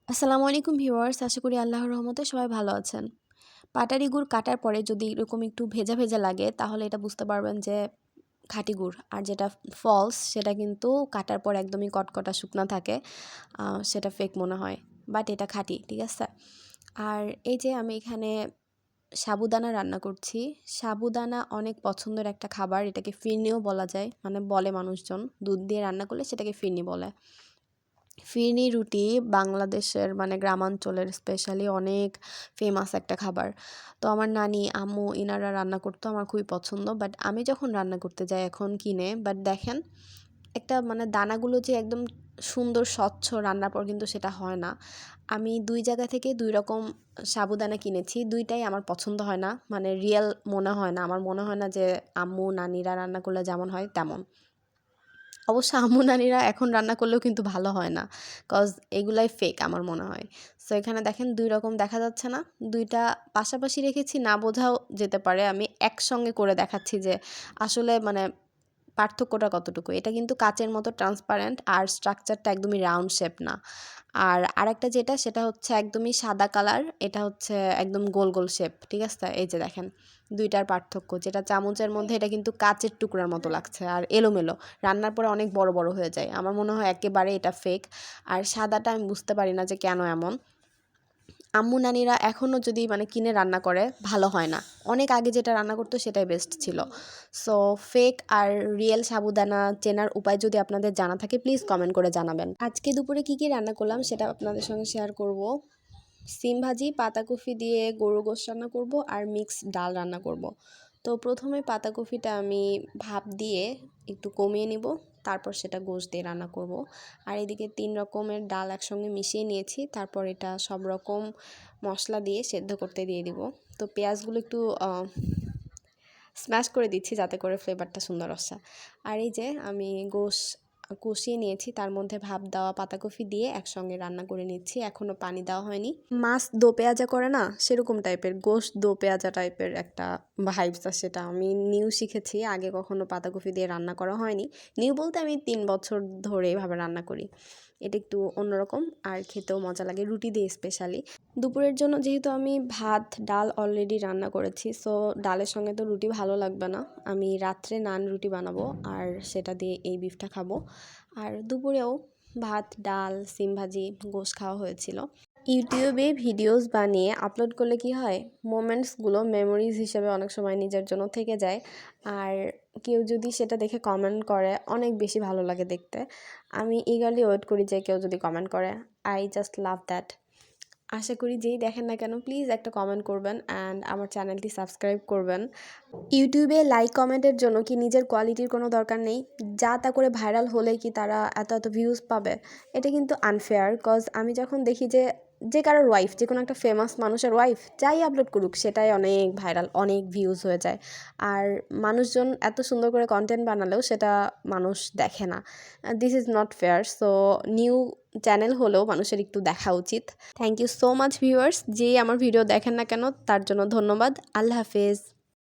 আসসালামু আলাইকুম ভিউয়ার্স, আশা করি আল্লাহর রহমতে সবাই ভালো আছেন। পাটারি গুড় কাটার পরে যদি এরকম একটু ভেজা ভেজা লাগে তাহলে এটা বুঝতে পারবেন যে খাঁটি গুড়। আর যেটা ফলস সেটা কিন্তু কাটার পর একদমই কটকটা শুকনা থাকে, সেটা ফেক মনে হয়, বাট এটা খাঁটি, ঠিক আছে। আর এই যে আমি এখানে সাবুদানা রান্না করছি। সাবুদানা অনেক পছন্দের একটা খাবার, এটাকে ফিরনিও বলা যায়, মানে বলে মানুষজন দুধ দিয়ে রান্না করলে সেটাকে ফিরনি বলে। ফিরনি রুটি বাংলাদেশের মানে গ্রামাঞ্চলের স্পেশালি অনেক ফেমাস একটা খাবার। তো আমার নানি আম্মু ইনারা রান্না করতো, আমার খুবই পছন্দ। বাট আমি যখন রান্না করতে যাই এখন কিনে, বাট দেখেন একটা মানে দানাগুলো যে একদম সুন্দর স্বচ্ছ, রান্নার পর কিন্তু সেটা হয় না। আমি ২ জায়গা থেকে ২ রকম সাবুদানা কিনেছি, ২টাই আমার পছন্দ হয় না, মানে রিয়েল মনে হয় না। আমার মনে হয় না যে আম্মু নানিরা রান্না করলে যেমন হয় তেমন। অবশ্য আম্মু নানিরা এখন রান্না করলেও কিন্তু ভালো হয় না, কজ এগুলাই ফেক আমার মনে হয়। সো এখানে দেখেন ২ রকম দেখা যাচ্ছে না? ২টা পাশাপাশি রেখেছি, না বোঝাও যেতে পারে। আমি একসঙ্গে করে দেখাচ্ছি যে আসলে মানে পার্থক্যটা কতটুকু। এটা কিন্তু কাচের মতো ট্রান্সপারেন্ট, আর স্ট্রাকচারটা একদমই রাউন্ড শেপ না। আর আরেকটা যেটা সেটা হচ্ছে একদমই সাদা কালার, এটা হচ্ছে একদম গোল গোল শেপ, ঠিক আছে? এই যে দেখেন ২টার পার্থক্য, যেটা চামচের মধ্যে এটা কিন্তু কাচের টুকরার মতো লাগছে আর এলোমেলো, রান্নার পরে অনেক বড় বড় হয়ে যায়। আমার মনে হয় একেবারে এটা ফেক। আর সাদাটা আমি বুঝতে পারি না যে কেন এমন। আম্মু নানিরা এখনও যদি মানে কিনে রান্না করে ভালো হয় না, অনেক আগে যেটা রান্না করতো সেটাই বেস্ট ছিল। সো ফেক আর রিয়েল সাবুদানা চেনার উপায় যদি আপনাদের জানা থাকে প্লিজ কমেন্ট করে জানাবেন। আজকে দুপুরে কি কি রান্না করলাম সেটা আপনাদের সঙ্গে শেয়ার করব। সিম ভাজি, পাতাকপি দিয়ে গরুর গোশত রান্না করব, আর মিক্সড ডাল রান্না করব। তো প্রথমে পাতাকপিটা আমি ভাপ দিয়ে একটু কমিয়ে নিব, তারপর সেটা গোশত দিয়ে রান্না করব। আর এদিকে ৩ রকমের ডাল একসঙ্গে মিশিয়ে নিয়েছি, তারপর এটা সব রকম মশলা দিয়ে সেদ্ধ করতে দিয়ে দিব। তো পেঁয়াজগুলো একটু স্ম্যাশ করে দিচ্ছি যাতে করে ফ্লেভারটা সুন্দর আসে। আর এই যে আমি গোশত কষিয়ে নিয়েছি, তার মধ্যে ভাপ দেওয়া পাতাকপি দিয়ে একসঙ্গে রান্না করে নিচ্ছি, এখনও পানি দেওয়া হয়নি। মাছ দো পেঁয়াজা করে না, সেরকম টাইপের গোশত দো পেঁয়াজা টাইপের একটা ভাইবস, সেটা আমি নিউ শিখেছি, আগে কখনো পাতাকপি দিয়ে রান্না করা হয়নি। নিউ বলতে আমি ৩ বছর ধরে এভাবে রান্না করি। এটা একটু অন্যরকম আর খেতেও মজা লাগে রুটি দিয়ে স্পেশালি। দুপুরের জন্য যেহেতু আমি ভাত ডাল অলরেডি রান্না করেছি, সো ডালের সঙ্গে তো রুটি ভালো লাগবে না, আমি রাত্রে নান রুটি বানাবো আর সেটা দিয়ে এই বিফটা খাবো। আর দুপুরেও ভাত ডাল সিম ভাজি গোশত খাওয়া হয়েছিল। ইউটিউবে ভিডিওস বানিয়ে আপলোড করলে কি হয়, মোমেন্টসগুলো মেমোরিজ হিসেবে অনেক সময় নিজের জন্য থেকে যায়। আর কেউ যদি সেটা দেখে কমেন্ট করে অনেক বেশি ভালো লাগে দেখতে। আমি ইগারলি ওয়েট করি যে কেউ যদি কমেন্ট করে। I just love that. আশা করি যেই দেখেন না কেন প্লিজ একটা কমেন্ট করবেন অ্যান্ড আমার চ্যানেলটি সাবস্ক্রাইব করবেন। ইউটিউবে লাইক কমেন্টের জন্য কি নিজের কোয়ালিটির কোনো দরকার নেই? যা তা করে ভাইরাল হলেই কি তারা এত এত ভিউজ পাবে? এটা কিন্তু আনফেয়ার, কজ আমি যখন দেখি যে যে কারোর ওয়াইফ, যে কোনো একটা ফেমাস মানুষের ওয়াইফ যাই আপলোড করুক সেটাই অনেক ভাইরাল, অনেক ভিউজ হয়ে যায়। আর মানুষজন এত সুন্দর করে কন্টেন্ট বানালেও সেটা মানুষ দেখে না। This is not fair. So new channel হলেও মানুষের একটু দেখা উচিত। Thank you so much viewers, যেই আমার ভিডিও দেখেন না কেন তার জন্য ধন্যবাদ। আল্লাহ হাফেজ।